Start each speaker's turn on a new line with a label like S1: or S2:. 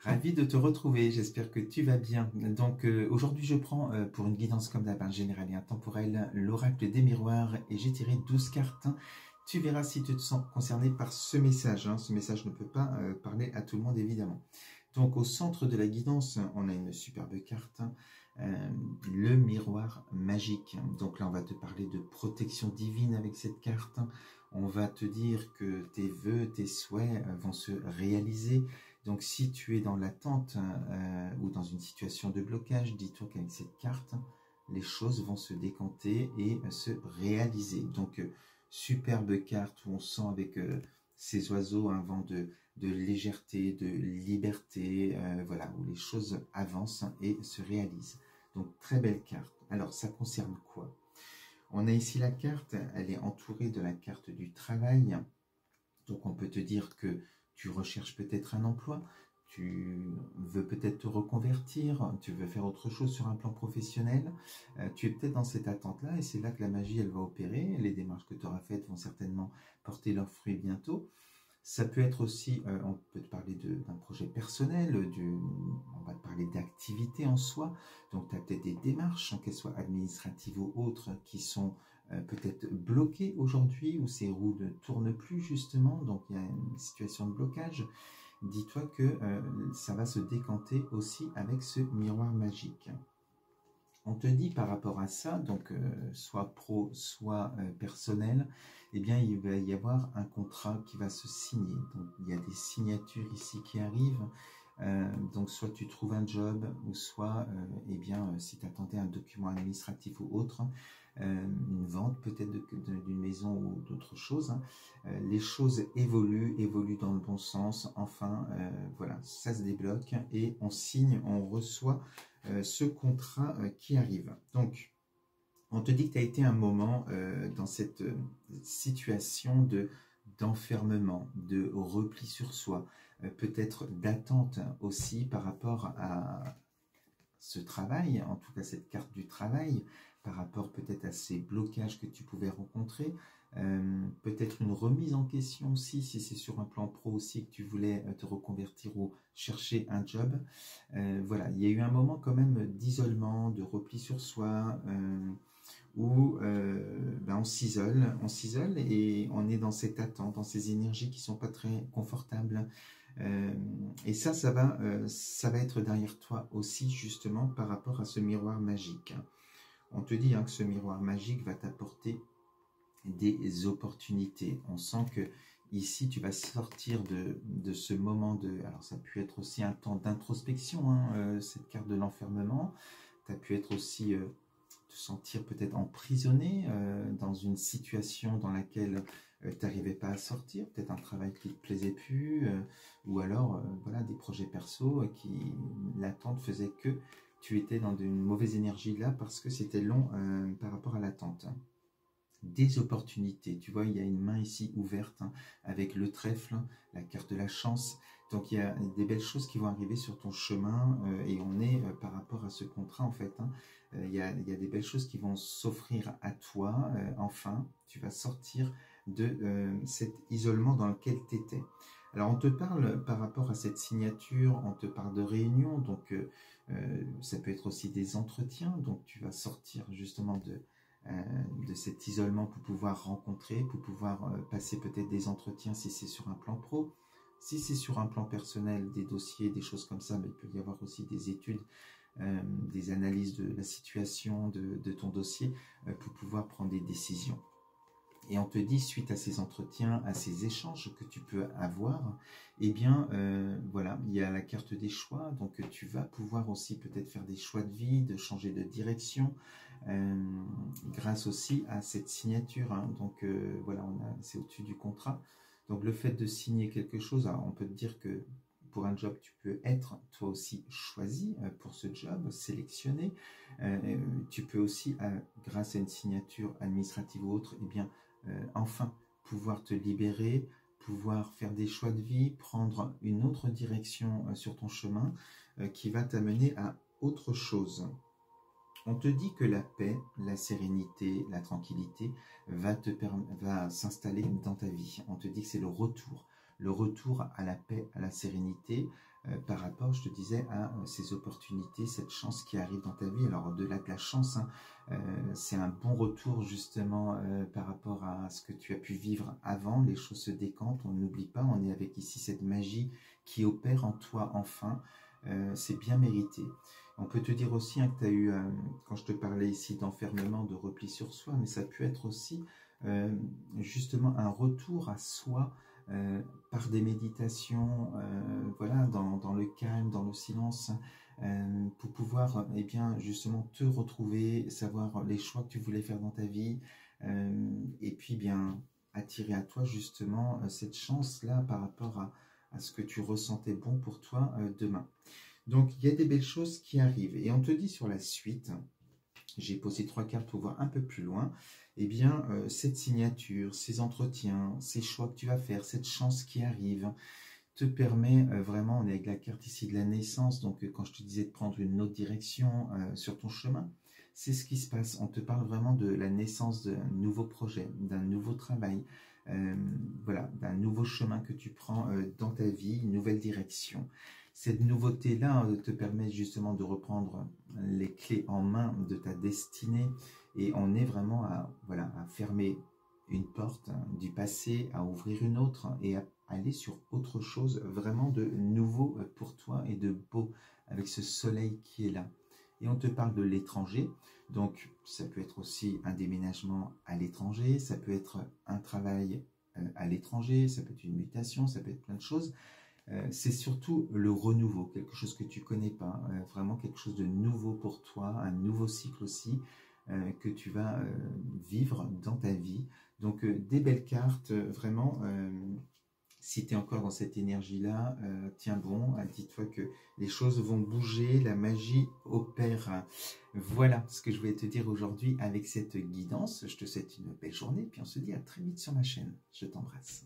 S1: Ravi de te retrouver, j'espère que tu vas bien. Donc aujourd'hui je prends pour une guidance comme d'hab, générale et intemporelle, l'oracle des miroirs et j'ai tiré 12 cartes. Tu verras si tu te sens concerné par ce message. Ce message ne peut pas parler à tout le monde évidemment. Donc au centre de la guidance, on a une superbe carte, le miroir magique. Donc là on va te parler de protection divine avec cette carte. On va te dire que tes vœux, tes souhaits vont se réaliser. Donc si tu es dans l'attente ou dans une situation de blocage, dis-toi qu'avec cette carte, les choses vont se décanter et se réaliser. Donc superbe carte où on sent avec ces oiseaux un vent de légèreté, de liberté, voilà, où les choses avancent et se réalisent. Donc très belle carte. Alors ça concerne quoi? On a ici la carte, elle est entourée de la carte du travail. Donc on peut te dire que tu recherches peut-être un emploi, tu veux peut-être te reconvertir, tu veux faire autre chose sur un plan professionnel, tu es peut-être dans cette attente-là et c'est là que la magie elle va opérer. Les démarches que tu auras faites vont certainement porter leurs fruits bientôt. Ça peut être aussi, on peut te parler d'un projet personnel, on va te parler d'activités en soi. Donc tu as peut-être des démarches, qu'elles soient administratives ou autres, qui sont peut-être bloquées aujourd'hui, où ces roues ne tournent plus justement, donc il y a une situation de blocage. Dis-toi que ça va se décanter aussi avec ce miroir magique. On te dit par rapport à ça, donc soit pro, soit personnel, eh bien il va y avoir un contrat qui va se signer. Donc il y a des signatures ici qui arrivent. Donc soit tu trouves un job, ou soit eh bien si tu attendais un document administratif ou autre, une vente peut-être d'une maison ou d'autre chose. Les choses évoluent dans le bon sens. Enfin, voilà, ça se débloque et on signe, on reçoit ce contrat qui arrive. Donc, on te dit que tu as été un moment dans cette situation d'enfermement, de repli sur soi, peut-être d'attente aussi par rapport à ce travail, en tout cas cette carte du travail, par rapport peut-être à ces blocages que tu pouvais rencontrer, peut-être une remise en question aussi, si c'est sur un plan pro aussi que tu voulais te reconvertir ou chercher un job. Voilà, il y a eu un moment quand même d'isolement, de repli sur soi, où on s'isole et on est dans cette attente, dans ces énergies qui ne sont pas très confortables. Et ça va être derrière toi aussi justement par rapport à ce miroir magique. On te dit que ce miroir magique va t'apporter des opportunités. On sent que ici tu vas sortir de ce moment alors ça a pu être aussi un temps d'introspection, cette carte de l'enfermement. Tu as pu être aussi te sentir peut-être emprisonné dans une situation dans laquelle tu n'arrivais pas à sortir, peut-être un travail qui ne te plaisait plus, ou alors voilà, des projets perso qui l'attente faisait que tu étais dans une mauvaise énergie là parce que c'était long par rapport à l'attente. Des opportunités, tu vois, il y a une main ici ouverte avec le trèfle, la carte de la chance. Donc il y a des belles choses qui vont arriver sur ton chemin et on est par rapport à ce contrat en fait. Il y a des belles choses qui vont s'offrir à toi. Enfin, tu vas sortir de cet isolement dans lequel tu étais. Alors on te parle par rapport à cette signature, on te parle de réunion, donc ça peut être aussi des entretiens. Donc tu vas sortir justement de cet isolement pour pouvoir rencontrer, pour pouvoir passer peut-être des entretiens si c'est sur un plan pro. Si c'est sur un plan personnel, des dossiers, des choses comme ça, mais il peut y avoir aussi des études, des analyses de la situation de ton dossier pour pouvoir prendre des décisions. Et on te dit, suite à ces entretiens, à ces échanges que tu peux avoir, eh bien, voilà, il y a la carte des choix, donc tu vas pouvoir aussi peut-être faire des choix de vie, de changer de direction, grâce aussi à cette signature. Donc voilà, c'est au-dessus du contrat. Donc le fait de signer quelque chose, alors on peut te dire que pour un job, tu peux être toi aussi choisi pour ce job, sélectionné. Tu peux aussi, grâce à une signature administrative ou autre, eh bien, enfin pouvoir te libérer, pouvoir faire des choix de vie, prendre une autre direction sur ton chemin qui va t'amener à autre chose. On te dit que la paix, la sérénité, la tranquillité va s'installer dans ta vie. On te dit que c'est le retour à la paix, à la sérénité, par rapport, je te disais, à ces opportunités, cette chance qui arrive dans ta vie. Alors au-delà de la chance, hein, c'est un bon retour justement par rapport à ce que tu as pu vivre avant. Les choses se décantent, on n'oublie pas, on est avec ici cette magie qui opère en toi enfin. C'est bien mérité. On peut te dire aussi hein, que tu as eu, quand je te parlais ici d'enfermement, de repli sur soi, mais ça peut être aussi justement un retour à soi par des méditations, voilà, dans le calme, dans le silence, pour pouvoir eh bien, justement te retrouver, savoir les choix que tu voulais faire dans ta vie, et puis bien attirer à toi justement cette chance-là par rapport à ce que tu ressentais bon pour toi demain. Donc, il y a des belles choses qui arrivent. Et on te dit sur la suite, j'ai posé 3 cartes pour voir un peu plus loin, eh bien, cette signature, ces entretiens, ces choix que tu vas faire, cette chance qui arrive, te permet vraiment, on est avec la carte ici de la naissance, donc quand je te disais de prendre une autre direction sur ton chemin, c'est ce qui se passe. On te parle vraiment de la naissance d'un nouveau projet, d'un nouveau travail, voilà, d'un nouveau chemin que tu prends dans ta vie, une nouvelle direction. Cette nouveauté-là te permet justement de reprendre les clés en main de ta destinée et on est vraiment à, voilà, à fermer une porte du passé, à ouvrir une autre et à aller sur autre chose vraiment de nouveau pour toi et de beau avec ce soleil qui est là. Et on te parle de l'étranger, donc ça peut être aussi un déménagement à l'étranger, ça peut être un travail à l'étranger, ça peut être une mutation, ça peut être plein de choses. C'est surtout le renouveau, quelque chose que tu ne connais pas, vraiment quelque chose de nouveau pour toi, un nouveau cycle aussi que tu vas vivre dans ta vie. Donc des belles cartes, vraiment, si tu es encore dans cette énergie-là, tiens bon, dis-toi que les choses vont bouger, la magie opère. Voilà ce que je voulais te dire aujourd'hui avec cette guidance. Je te souhaite une belle journée, puis on se dit à très vite sur ma chaîne. Je t'embrasse.